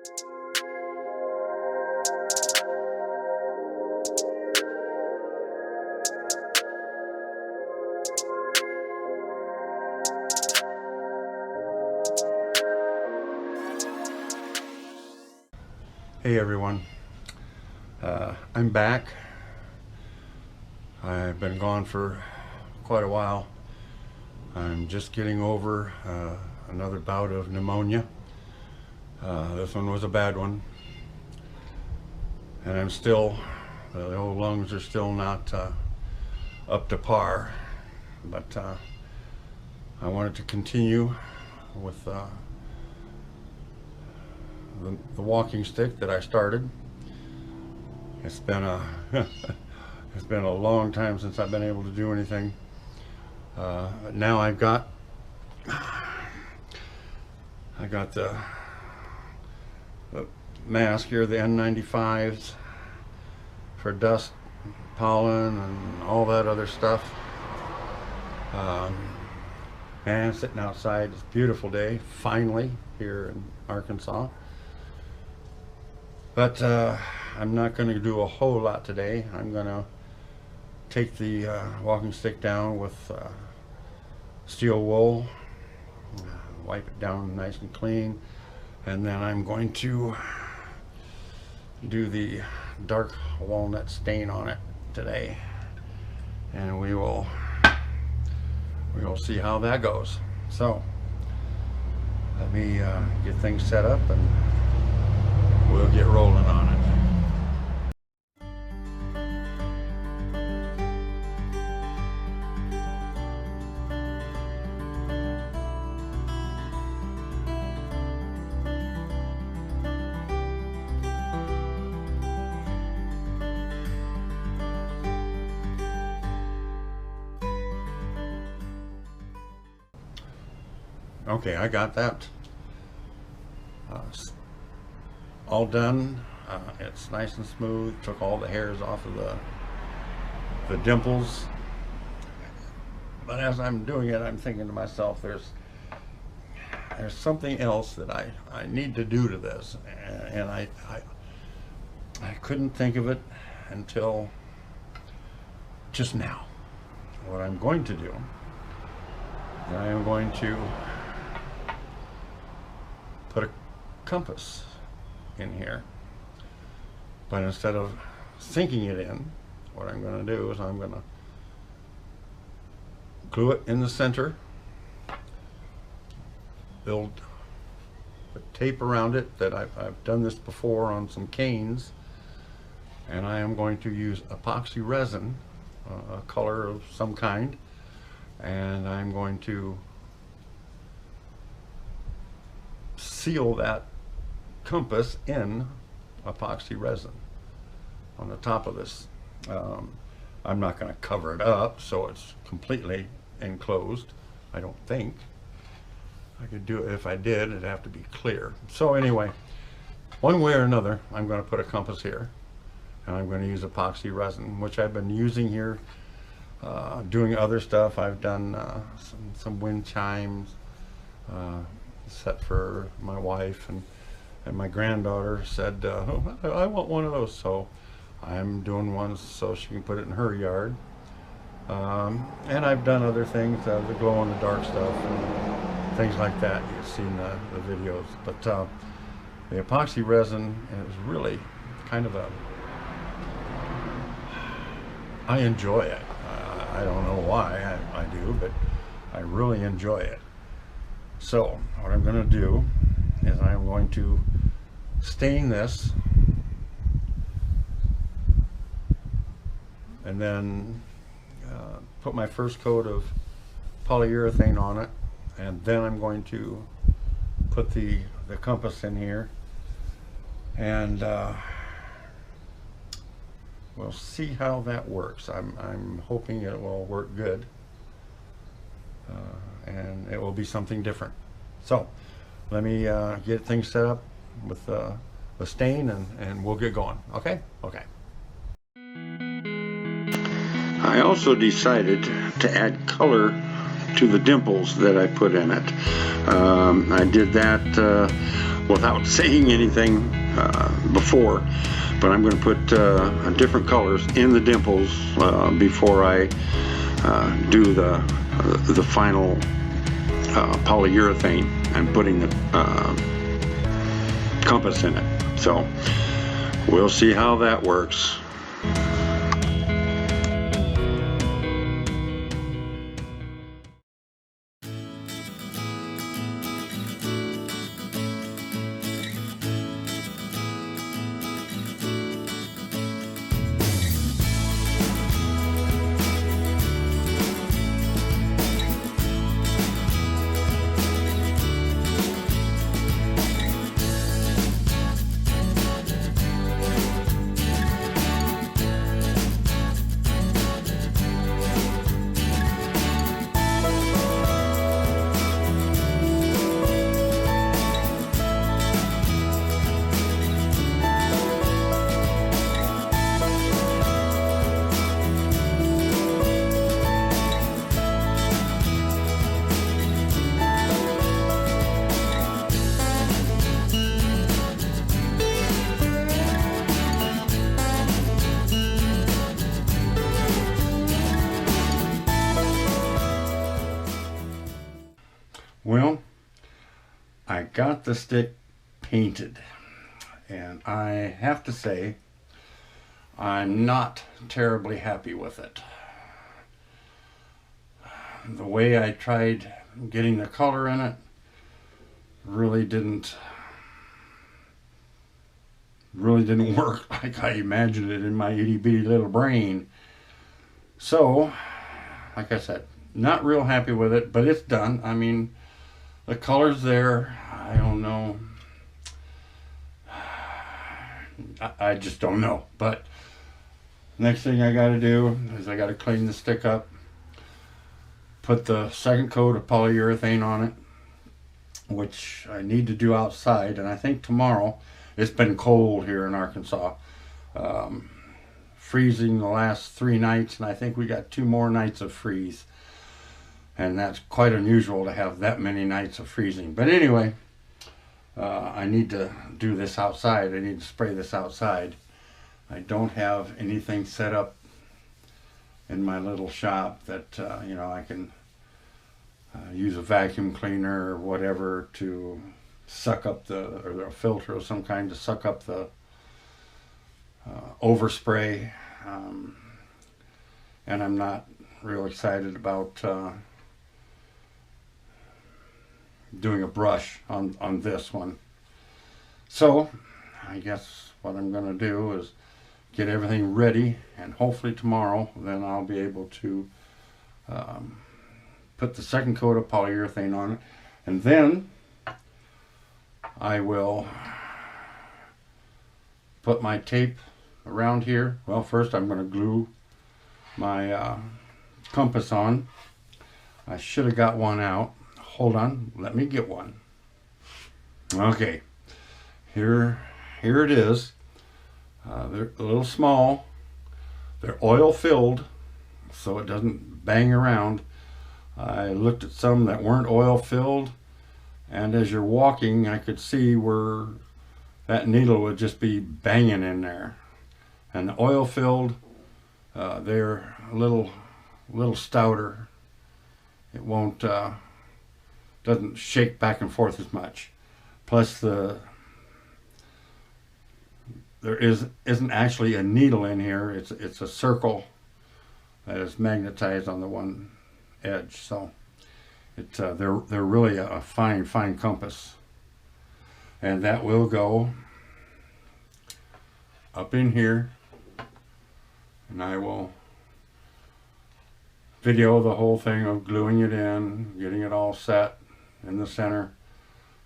Hey everyone, I'm back. I've been gone for quite a while. I'm just getting over another bout of pneumonia. This one was a bad one, and I'm still, the old lungs are still not up to par, but I wanted to continue with the walking stick that I started. It's been a it's been a long time since I've been able to do anything. Now I got the mask here, the N95s for dust, pollen, and all that other stuff. And sitting outside, it's a beautiful day, finally, here in Arkansas. But I'm not going to do a whole lot today. I'm going to take the walking stick down with steel wool, wipe it down nice and clean, and then I'm going to do the dark walnut stain on it today, and we will see how that goes. So let me get things set up and we'll get rolling on it. Okay, I got that all done. It's nice and smooth. Took all the hairs off of the dimples. But as I'm doing it, I'm thinking to myself, there's something else that I need to do to this, and I couldn't think of it until just now. What I'm going to do, I am going to put a compass in here, but instead of sinking it in, what I'm going to do is I'm going to glue it in the center, build a tape around it. That I've done this before on some canes, and I am going to use epoxy resin, a color of some kind, and I'm going to seal that compass in epoxy resin on the top of this. I'm not going to cover it up so it's completely enclosed. I don't think I could do it. If I did, it'd have to be clear. So anyway, one way or another, I'm going to put a compass here, and I'm going to use epoxy resin, which I've been using here doing other stuff. I've done some wind chimes set for my wife, and my granddaughter said, oh, I want one of those, so I'm doing one so she can put it in her yard. And I've done other things, the glow-in-the-dark stuff and things like that. You've seen the videos, but the epoxy resin is really kind of I enjoy it. I don't know why I do, but I really enjoy it. So what I'm going to do is I'm going to stain this, and then put my first coat of polyurethane on it, and then I'm going to put the compass in here, and we'll see how that works. I'm hoping it will work good, and it will be something different. So let me get things set up with the stain, and we'll get going. Okay? Okay. I also decided to add color to the dimples that I put in it. I did that without saying anything before, but I'm going to put different colors in the dimples before I do the final polyurethane and putting the compass in it. So we'll see how that works. Well, I got the stick painted, and I have to say I'm not terribly happy with it. The way I tried getting the color in it really didn't work like I imagined it in my itty bitty little brain. So, like I said, not real happy with it, but it's done. I mean, the color's there. I don't know. I just don't know. But next thing I got to do is I got to clean the stick up, put the second coat of polyurethane on it, which I need to do outside. And I think tomorrow, it's been cold here in Arkansas. Freezing the last 3 nights, and I think we got 2 more nights of freeze. And that's quite unusual to have that many nights of freezing. But anyway, I need to do this outside. I need to spray this outside. I don't have anything set up in my little shop that, you know, I can use a vacuum cleaner or whatever to suck up or a filter of some kind to suck up the overspray. And I'm not real excited about doing a brush on this one. So I guess what I'm going to do is get everything ready, and hopefully tomorrow then I'll be able to put the second coat of polyurethane on it, and then I will put my tape around here. Well, first I'm going to glue my compass on. I should have got one out. Hold on, let me get one. Okay, here it is. They're a little small. They're oil filled, so it doesn't bang around. I looked at some that weren't oil filled, and as you're walking, I could see where that needle would just be banging in there. And the oil filled, they're a little stouter. It won't doesn't shake back and forth as much. Plus there isn't actually a needle in here. It's a circle that is magnetized on the one edge. So they're really a fine compass, and that will go up in here, and I will video the whole thing of gluing it in, getting it all set in the center,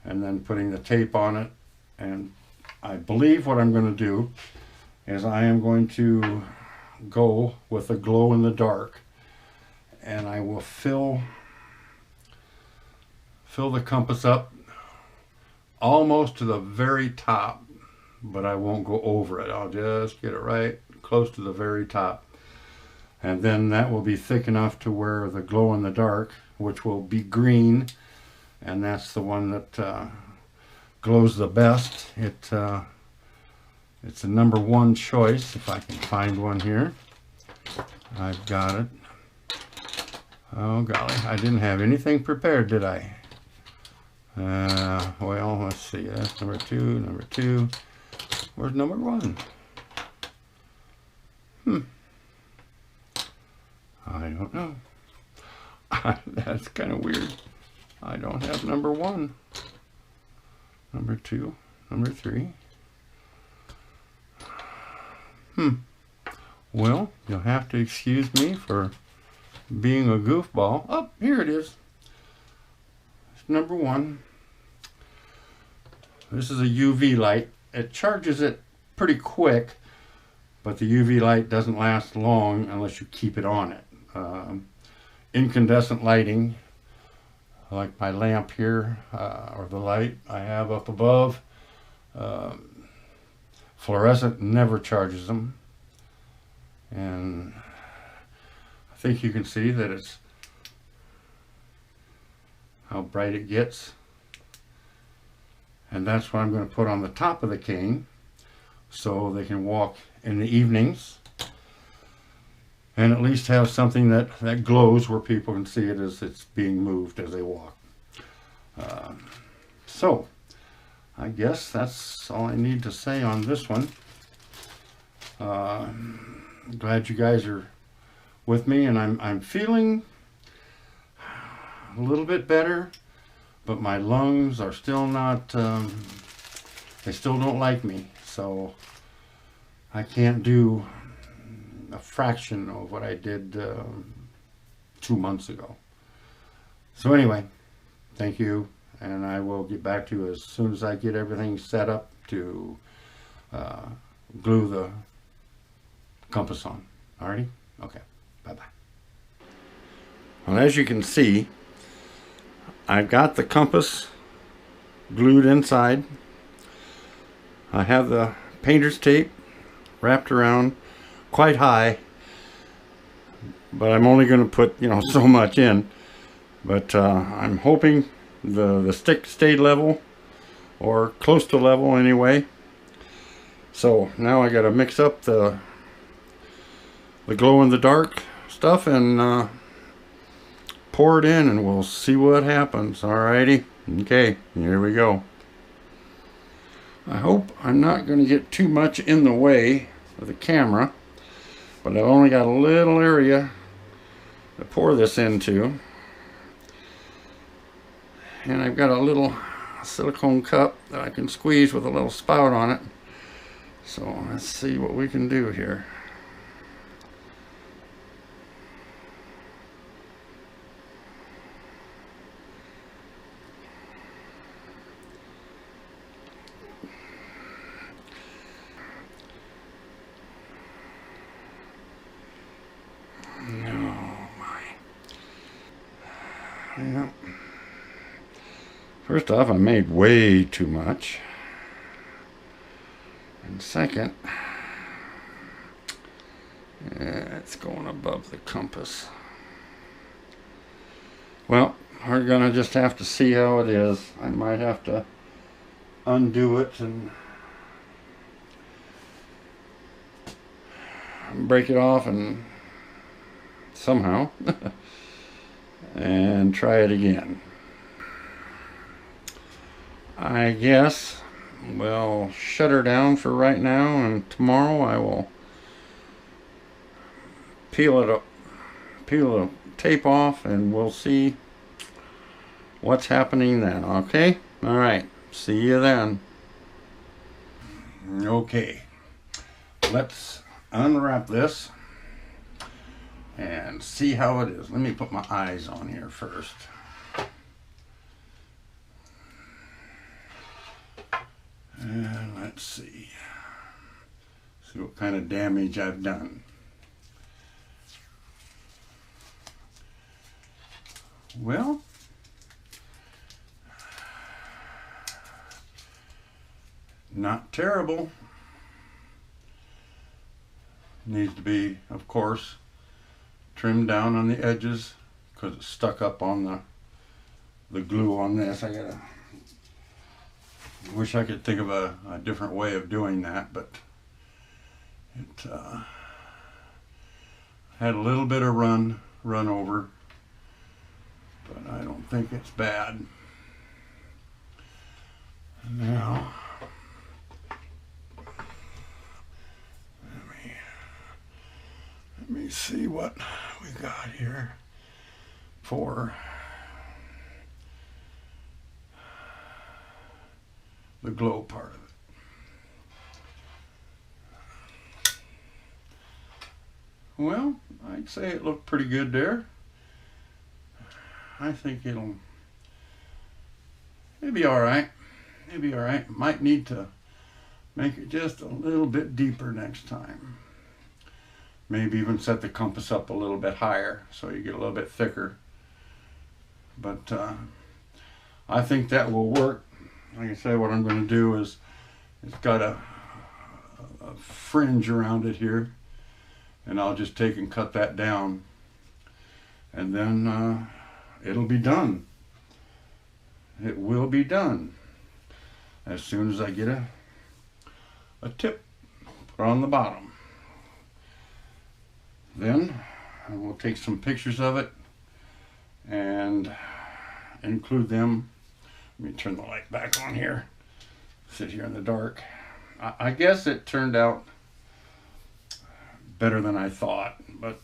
and then putting the tape on it. And I believe what I'm going to do is I am going to go with a glow in the dark, and I will fill the compass up almost to the very top, but I won't go over it. I'll just get it right close to the very top, and then that will be thick enough to where the glow in the dark, which will be green, and that's the one that glows the best. It's a #1 choice, if I can find one here. I've got it. Oh golly, I didn't have anything prepared, did I? Well, let's see. That's #2, #2. Where's #1? I don't know. That's kind of weird. I don't have #1. #2, #3. Well, you'll have to excuse me for being a goofball. Oh, here it is. It's #1. This is a UV light. It charges it pretty quick, but the UV light doesn't last long unless you keep it on it. Incandescent lighting, like my lamp here, or the light I have up above, fluorescent never charges them. And I think you can see that it's how bright it gets. And that's what I'm going to put on the top of the cane so they can walk in the evenings and at least have something that glows where people can see it as it's being moved as they walk. So I guess that's all I need to say on this one. Glad you guys are with me, and I'm feeling a little bit better, but my lungs are still not, they still don't like me, so I can't do a fraction of what I did 2 months ago. So anyway, thank you, and I will get back to you as soon as I get everything set up to glue the compass on. Alrighty? Okay. Bye-bye. Well, as you can see, I've got the compass glued inside. I have the painter's tape wrapped around quite high, but I'm only going to put, so much in. But I'm hoping the stick stayed level, or close to level anyway. So now I got to mix up the glow in the dark stuff and pour it in, and we'll see what happens. Alrighty, okay, here we go. I hope I'm not going to get too much in the way of the camera, but I've only got a little area to pour this into, and I've got a little silicone cup that I can squeeze with a little spout on it. So let's see what we can do here. Yeah. First off, I made way too much. And second, it's going above the compass. Well, we're gonna just have to see how it is. I might have to undo it and break it off and somehow and try it again. I guess we'll shut her down for right now, and tomorrow I will peel the tape off, and we'll see what's happening then. Okay? All right. See you then. Okay. Let's unwrap this and see how it is. Let me put my eyes on here first. And let's see what kind of damage I've done. Well, not terrible. Needs to be, of course, trimmed down on the edges because it's stuck up on the glue on this. I gotta Wish I could think of a different way of doing that, but it had a little bit of run over, but I don't think it's bad. Now, let me see what we got here for the glow part of it. Well, I'd say it looked pretty good there. I think it'll be all right. It'll be all right. Might need to make it just a little bit deeper next time. Maybe even set the compass up a little bit higher so you get a little bit thicker. But I think that will work. Like I say, what I'm going to do is, it's got a fringe around it here, and I'll just take and cut that down, and then it'll be done. It will be done as soon as I get a tip put on the bottom. Then I will take some pictures of it and include them. Let me turn the light back on here. Sit here in the dark. I guess it turned out better than I thought, but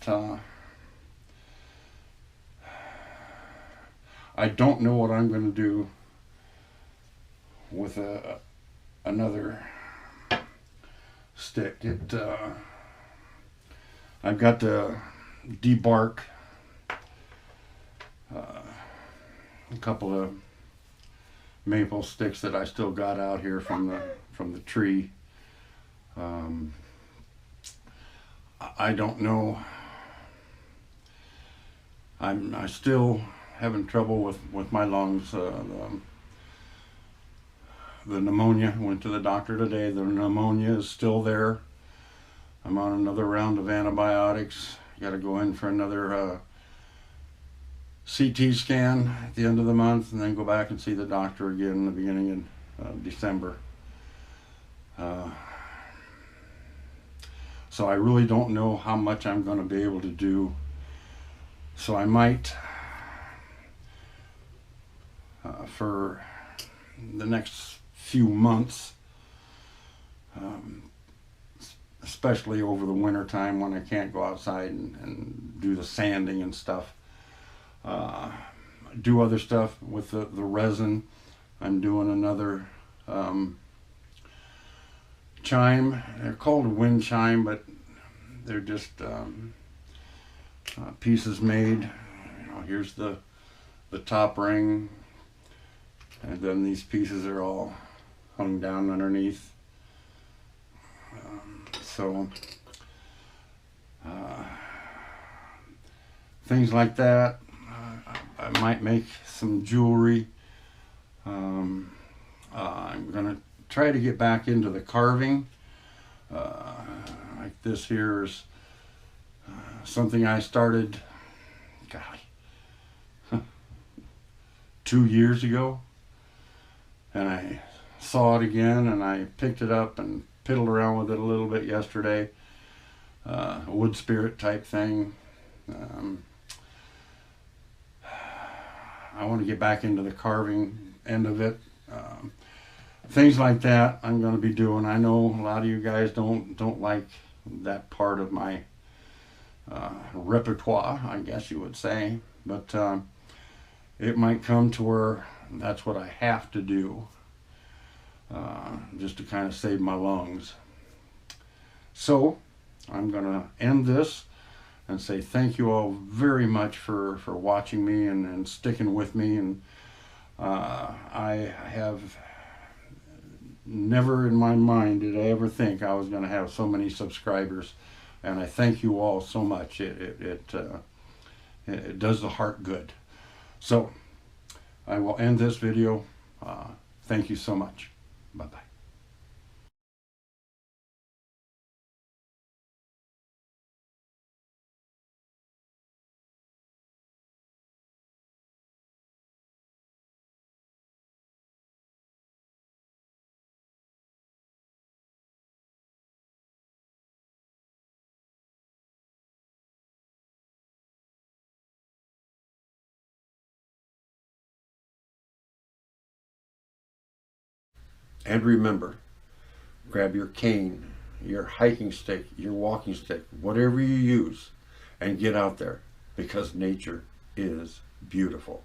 I don't know what I'm going to do with another stick. I've got the debark a couple of maple sticks that I still got out here from the tree. I don't know. I still having trouble with my lungs. The pneumonia. Went to the doctor today. The pneumonia is still there. I'm on another round of antibiotics. Got to go in for another CT scan at the end of the month, and then go back and see the doctor again in the beginning of December. So I really don't know how much I'm going to be able to do. So I might, for the next few months, especially over the winter time when I can't go outside and do the sanding and stuff, do other stuff with the resin. I'm doing another chime. They're called a wind chime, but they're just pieces made. Here's the top ring, and then these pieces are all hung down underneath. So things like that. I might make some jewelry. I'm gonna try to get back into the carving. Like this here is something I started, golly, 2 years ago, and I saw it again, and I picked it up and piddled around with it a little bit yesterday. A wood spirit type thing. I want to get back into the carving end of it. Things like that I'm going to be doing. I know a lot of you guys don't like that part of my repertoire, I guess you would say, but it might come to where that's what I have to do, just to kind of save my lungs. So I'm going to end this and say thank you all very much for watching me and sticking with me. And I have never in my mind did I ever think I was going to have so many subscribers, and I thank you all so much. It does the heart good. So I will end this video. Thank you so much. Bye-bye. And remember, grab your cane, your hiking stick, your walking stick, whatever you use, and get out there, because nature is beautiful.